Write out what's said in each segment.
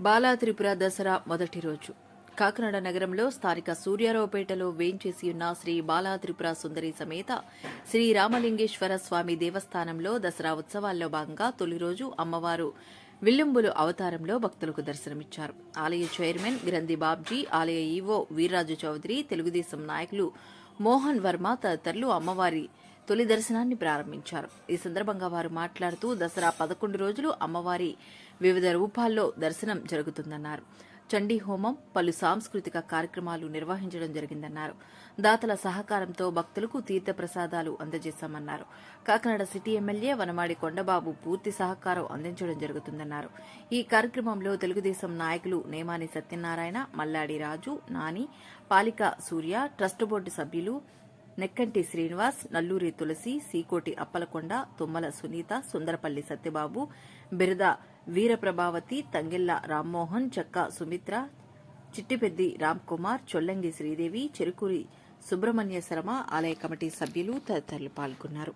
బాలా త్రిపుర దసరా మొదటి రోజు కాకినాడ నగరంలో స్థానిక సూర్యారావుపేటలో వేంచేసి ఉన్న శ్రీ బాలా త్రిపుర సుందరి సమేత శ్రీ రామలింగేశ్వర స్వామి దేవస్థానంలో దసరా ఉత్సవాల్లో భాగంగా తొలి రోజు అమ్మవారు విల్లుంబులు అవతారంలో భక్తులకు దర్శనమిచ్చారు. ఆలయ చైర్మన్ గ్రంథి బాబ్జీ, ఆలయ ఈవో వీర్రాజు చౌదరి, తెలుగుదేశం నాయకులు మోహన్ వర్మ తదితరులు అమ్మవారి తొలి దర్శనాన్ని ప్రారంభించారు. ఈ సందర్భంగా వారు మాట్లాడుతూ దసరా 11 రోజులు అమ్మవారి వివిధ రూపాల్లో దర్శనం జరుగుతుందన్నారు. చండీ హోమం, పలు సాంస్కృతిక కార్యక్రమాలు నిర్వహించడం జరిగిందన్నారు. దాతల సహకారంతో భక్తులకు తీర్థ ప్రసాదాలు అందజేశామన్నారు. కాకినాడ సిటీ ఎమ్మెల్యే వనమాడి కొండబాబు పూర్తి సహకారం అందించడం జరుగుతుందన్నారు. ఈ కార్యక్రమంలో తెలుగుదేశం నాయకులు నేమాని సత్యనారాయణ, మల్లాడి రాజు, నాని, పాలిక సూర్య, ట్రస్ట్ బోర్డు సభ్యులు నెక్కంటి శ్రీనివాస్, నల్లూరి తులసి, సీకోటి అప్పలకొండ, తుమ్మల సునీత, సుందరపల్లి సత్యబాబు, బిరద వీరప్రభావతి, తంగెళ్ల రామ్మోహన్, చక్క సుమిత్ర, చిట్టిపెద్ది రామ్కుమార్, చొల్లంగి శ్రీదేవి, చెరుకూరి సుబ్రహ్మణ్య శర్మ, ఆలయ కమిటీ సభ్యులు తదితరులు పాల్గొన్నారు.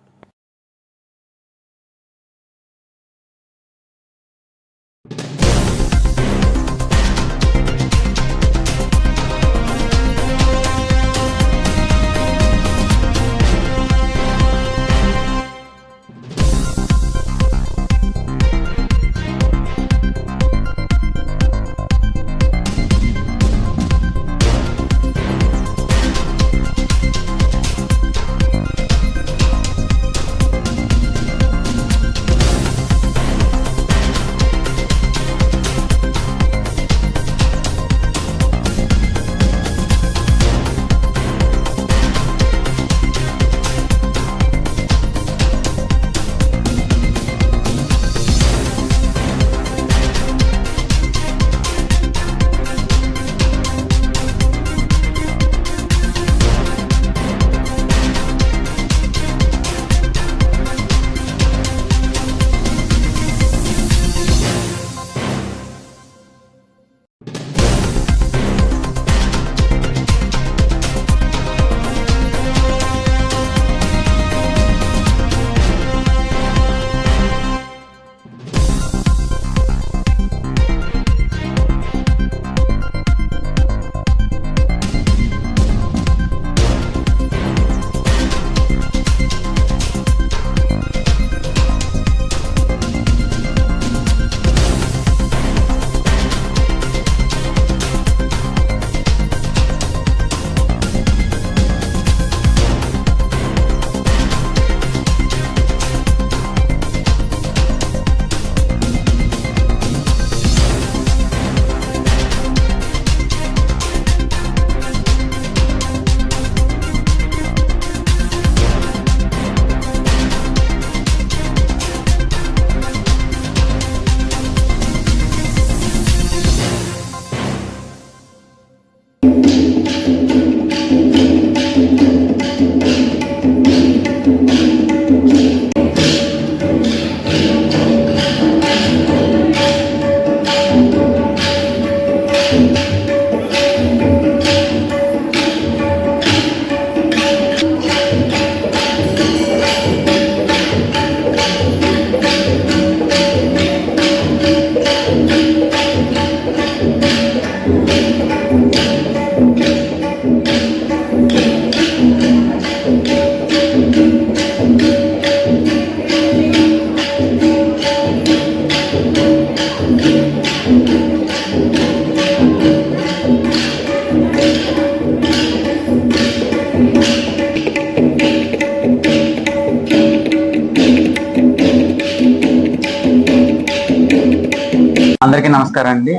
అందరికీ నమస్కారం అండి.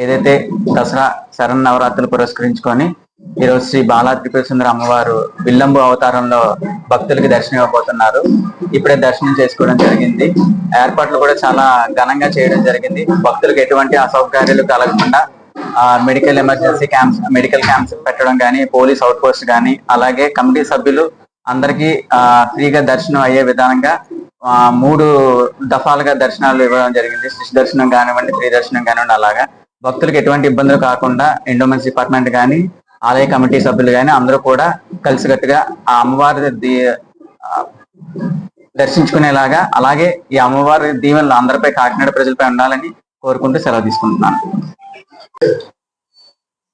ఏదైతే దసరా శరన్నవరాత్రులు పురస్కరించుకొని ఈరోజు శ్రీ బాలా త్రిపుర సుందరి అమ్మవారు విల్లంబు అవతారంలో భక్తులకి దర్శనం ఇవ్వబోతున్నారు. ఇప్పుడే దర్శనం చేసుకోవడం జరిగింది. ఏర్పాట్లు కూడా చాలా ఘనంగా చేయడం జరిగింది. భక్తులకు ఎటువంటి అసౌకర్యాలు కలగకుండా medical emergency camps, medical camps పెట్టడం కానీ, పోలీస్ అవుట్ పోస్ట్ కానీ, అలాగే కమిటీ సభ్యులు అందరికీ ఫ్రీగా దర్శనం అయ్యే విధానంగా 3 దఫాలుగా దర్శనాలు ఇవ్వడం జరిగింది. శిశు దర్శనం కానివ్వండి, ఫ్రీ దర్శనం కానివ్వండి, అలాగా భక్తులకు ఎటువంటి ఇబ్బందులు కాకుండా ఎండోమెంట్స్ డిపార్ట్మెంట్ కానీ, ఆలయ కమిటీ సభ్యులు కానీ అందరూ కూడా కలిసికట్టుగా ఆ అమ్మవారి దర్శించుకునేలాగా, అలాగే ఈ అమ్మవారి దీవెనలు అందరిపై, కాకినాడ ప్రజలపై ఉండాలని కోరుకుంటూ సెలవు తీసుకుంటున్నాను.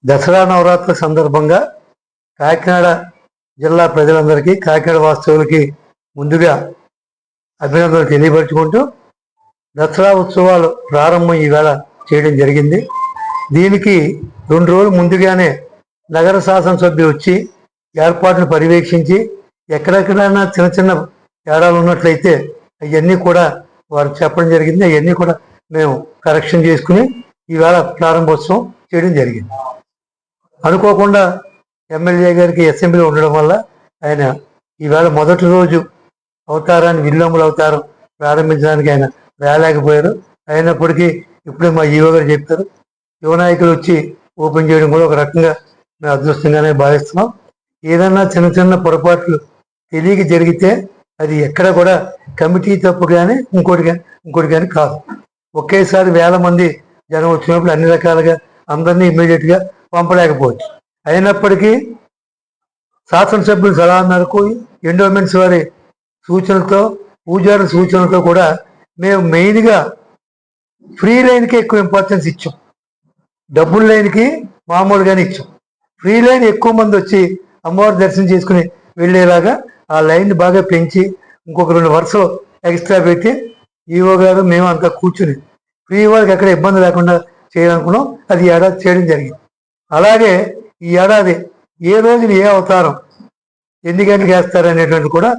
దసరా నవరాత్రుల సందర్భంగా కాకినాడ జిల్లా ప్రజలందరికీ, కాకినాడ వాస్తవులకి ముందుగా అభినందనలు తెలియపరుచుకుంటూ దసరా ఉత్సవాలు ప్రారంభం ఈవేళ చేయడం జరిగింది. దీనికి 2 రోజులు ముందుగానే నగర శాసనసభ్యులు వచ్చి ఏర్పాట్లు పర్యవేక్షించి ఎక్కడెక్కడైనా చిన్న చిన్న తేడాలు ఉన్నట్లయితే అవన్నీ కూడా వారు చెప్పడం జరిగింది. అవన్నీ కూడా మేము కరెక్షన్ చేసుకుని ఈవేళ ప్రారంభోత్సవం చేయడం జరిగింది. అనుకోకుండా ఎమ్మెల్యే గారికి అసెంబ్లీ ఉండడం వల్ల ఆయన ఈవేళ మొదటి రోజు అవతారాన్ని, విల్లంబుల అవతారం ప్రారంభించడానికి ఆయన రాలేకపోయారు. అయినప్పటికీ ఇప్పుడే మా ఈవో గారు చెప్పారు, యువ నాయకులు వచ్చి ఓపెన్ చేయడం కూడా ఒక రకంగా మేము అదృష్టంగానే భావిస్తున్నాం. ఏదన్నా చిన్న చిన్న పొరపాట్లు తెలియక జరిగితే అది ఎక్కడ కూడా కమిటీ తప్పు కానీ ఇంకోటి కానీ కాదు. ఒకేసారి 1000 మంది జనం వచ్చినప్పుడు అన్ని రకాలుగా అందరినీ ఇమ్మీడియట్గా పంపలేకపోవచ్చు. అయినప్పటికీ శాసనసభ్యుల సలహా మేరకు, ఎండోమెంట్స్ వారి సూచనలతో, పూజారుల సూచనలతో కూడా మేము మెయిన్గా ఫ్రీ లైన్కి ఎక్కువ ఇంపార్టెన్స్ ఇచ్చాం. డబ్బుల లైన్కి మామూలుగానే ఇచ్చాం. ఫ్రీ లైన్ ఎక్కువ మంది వచ్చి అమ్మవారి దర్శనం చేసుకుని వెళ్ళేలాగా ఆ లైన్ బాగా పెంచి ఇంకొక 2 వరుసలు ఎక్స్ట్రా పెట్టి ఈవో గారు మేము అంతా కూర్చుని ఫ్రీ వాళ్ళకి ఎక్కడ ఇబ్బంది లేకుండా చేయాలనుకున్నాం. అది ఏడాది చేయడం జరిగింది. అలాగే ఈ ఏడాది ఏ రోజున ఏ అవతారం ఎన్ని గంటలకు వేస్తారనేటువంటి కూడా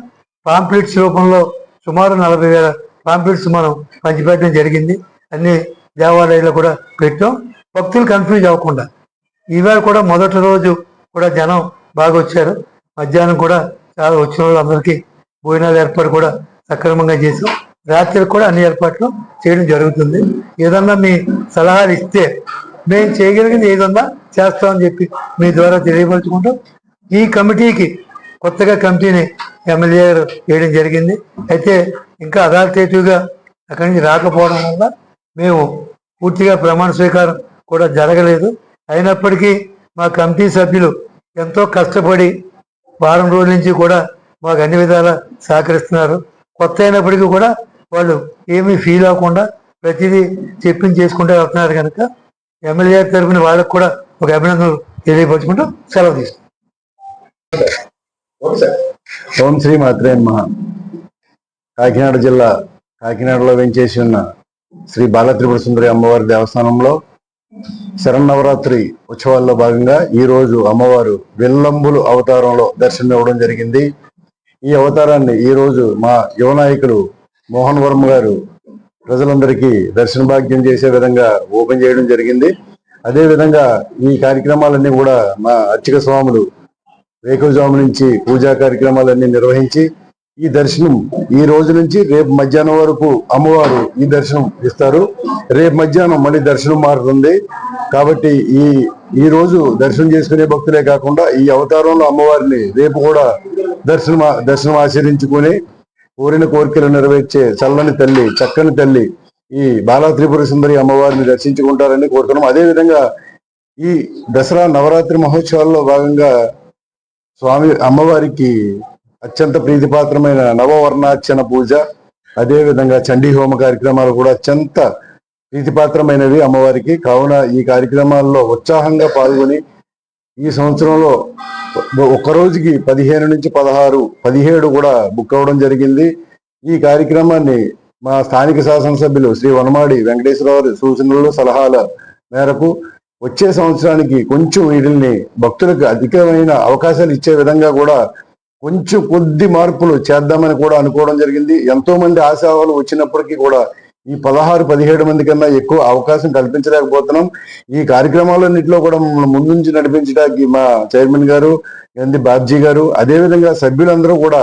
పాంప్లెట్స్ రూపంలో సుమారు 40,000 పాంప్లెట్స్ మనం పంచిపెట్టడం జరిగింది. అన్ని దేవాలయాల్లో కూడా పెట్టాం, భక్తులు కన్ఫ్యూజ్ అవ్వకుండా. ఈవేళ కూడా మొదటి రోజు కూడా జనం బాగా వచ్చారు. మధ్యాహ్నం కూడా చాలా వచ్చిన వాళ్ళు అందరికీ భోజనాల ఏర్పాటు కూడా సక్రమంగా చేసాం. రాత్రికి కూడా అన్ని ఏర్పాట్లు చేయడం జరుగుతుంది. ఏదన్నా మీ సలహాలు ఇస్తే మేము చేయగలిగింది ఏదన్నా చేస్తామని చెప్పి మీ ద్వారా తెలియపరుచుకుంటాం. ఈ కమిటీకి కొత్తగా కమిటీని ఎమ్మెల్యే గారు వేయడం జరిగింది. అయితే ఇంకా అథారిటేటివ్గా అక్కడి నుంచి రాకపోవడం వల్ల మేము పూర్తిగా ప్రమాణ స్వీకారం కూడా జరగలేదు. అయినప్పటికీ మా కమిటీ సభ్యులు ఎంతో కష్టపడి వారం రోజుల నుంచి కూడా మాకు అన్ని విధాలా సహకరిస్తున్నారు. కొత్త అయినప్పటికీ కూడా వాళ్ళు ఏమీ ఫీల్ అవ్వకుండా ప్రతిదీ చెప్పింది చేసుకుంటూ వెళ్తున్నారు. కనుక ఎమ్మెల్యే తరఫున వాళ్ళకు కూడా ఒక అభినందనలు తెలియపరుచుకుంటూ సెలవు తీసుకుంటాం. ఓం శ్రీ మాత్రే నమః. కాకినాడ జిల్లా కాకినాడలో వెంచేసి ఉన్న శ్రీ బాలత్రిపుర సుందరి అమ్మవారి దేవస్థానంలో శరన్నవరాత్రి ఉత్సవాల్లో భాగంగా ఈ రోజు అమ్మవారు విల్లంబులు అవతారంలో దర్శనం ఇవ్వడం జరిగింది. ఈ అవతారాన్ని ఈ రోజు మా యువ నాయకులు మోహన్ వర్మ గారు ప్రజలందరికీ దర్శన భాగ్యం చేసే విధంగా ఓపెన్ చేయడం జరిగింది. అదే విధంగా ఈ కార్యక్రమాలన్నీ కూడా మా అర్చక స్వాములు వేకువజాము నుంచి పూజా కార్యక్రమాలన్నీ నిర్వహించి ఈ దర్శనం ఈ రోజు నుంచి రేపు మధ్యాహ్నం వరకు అమ్మవారు ఈ దర్శనం ఇస్తారు. రేపు మధ్యాహ్నం మళ్ళీ దర్శనం మారుతుంది. కాబట్టి ఈ రోజు దర్శనం చేసుకునే భక్తులే కాకుండా ఈ అవతారంలో అమ్మవారిని రేపు కూడా దర్శనం ఆచరించుకుని కోరిన కోరికలు నెరవేర్చే చల్లని తల్లి, చక్కని తల్లి ఈ బాలా త్రిపుర సుందరి అమ్మవారిని దర్శించుకుంటారని కోరుతున్నాం. అదే విధంగా ఈ దసరా నవరాత్రి మహోత్సవాల్లో భాగంగా స్వామి అమ్మవారికి అత్యంత ప్రీతిపాత్రమైన నవవర్ణార్చన పూజ, అదే విధంగా చండీ హోమ కార్యక్రమాలు కూడా అత్యంత ప్రీతిపాత్రమైనవి అమ్మవారికి. కావున ఈ కార్యక్రమాల్లో ఉత్సాహంగా పాల్గొని ఈ సంవత్సరంలో ఒక్కరోజుకి 15 నుంచి 16, 17 కూడా బుక్ అవ్వడం జరిగింది. ఈ కార్యక్రమాన్ని మా స్థానిక శాసనసభ్యులు శ్రీ వనమాడి వెంకటేశ్వరరావు సూచనలు, సలహాల మేరకు వచ్చే సంవత్సరానికి కొంచెం వీటిని భక్తులకు అధికమైన అవకాశాలు ఇచ్చే విధంగా కూడా కొంచెం కొద్ది మార్పులు చేద్దామని కూడా అనుకోవడం జరిగింది. ఎంతో మంది ఆశావాలు వచ్చినప్పటికీ కూడా ఈ 16, 17 మంది కన్నా ఎక్కువ అవకాశం కల్పించలేకపోతున్నాం. ఈ కార్యక్రమాలన్నింటిలో కూడా ముందుంచి నడిపించడానికి మా చైర్మన్ గారు ఎంది బాబ్జీ గారు, అదేవిధంగా సభ్యులందరూ కూడా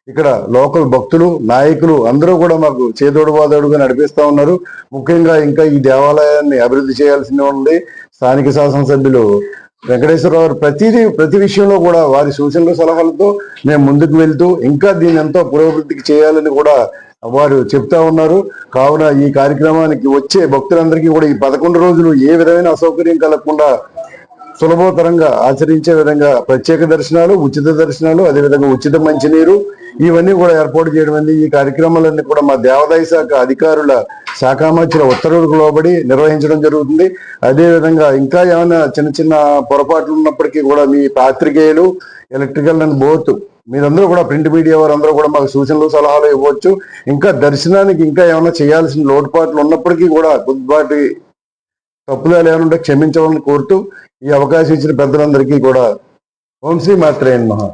ఇక్కడ లోకల్ భక్తులు, నాయకులు అందరూ కూడా మాకు చేదోడు వాదోడుగా నడిపిస్తా ఉన్నారు. ముఖ్యంగా ఇంకా ఈ దేవాలయాన్ని అభివృద్ధి చేయాల్సింది ఉంది. స్థానిక శాసనసభ్యులు వెంకటేశ్వరరావు ప్రతి విషయంలో కూడా వారి సూచనలు, సలహాలతో మేము ముందుకు వెళ్తూ ఇంకా దీన్ని ఎంతో పురోభివృద్ధికి చేయాలని కూడా వారు చెప్తా ఉన్నారు. కావున ఈ కార్యక్రమానికి వచ్చే భక్తులందరికీ కూడా ఈ 11 రోజులు ఏ విధమైన అసౌకర్యం కలగకుండా సులభతరంగా ఆచరించే విధంగా ప్రత్యేక దర్శనాలు, ఉచిత దర్శనాలు, అదేవిధంగా ఉచిత మంచినీరు, ఇవన్నీ కూడా ఏర్పాటు చేయడం అనేది, ఈ కార్యక్రమాలన్నీ కూడా మా దేవాదాయ శాఖ అధికారుల శాఖామాత్యుల ఉత్తర్వులకు లోబడి నిర్వహించడం జరుగుతుంది. అదేవిధంగా ఇంకా ఏమైనా చిన్న చిన్న పొరపాట్లు ఉన్నప్పటికీ కూడా మీ పాత్రికేయులు, ఎలక్ట్రికల్ అండ్ బోత్ మీరందరూ కూడా, ప్రింట్ మీడియా వారందరూ కూడా మాకు సూచనలు సలహాలు ఇవ్వచ్చు. ఇంకా దర్శనానికి ఇంకా ఏమైనా చేయాల్సిన లోటుపాట్లు ఉన్నప్పటికీ కూడా కొద్దిపాటి తప్పుదాలు ఏమైనా క్షమించవాలని కోరుతూ ఈ అవకాశం ఇచ్చిన పెద్దలందరికీ కూడా ఓం శ్రీ మాత్రే నమః.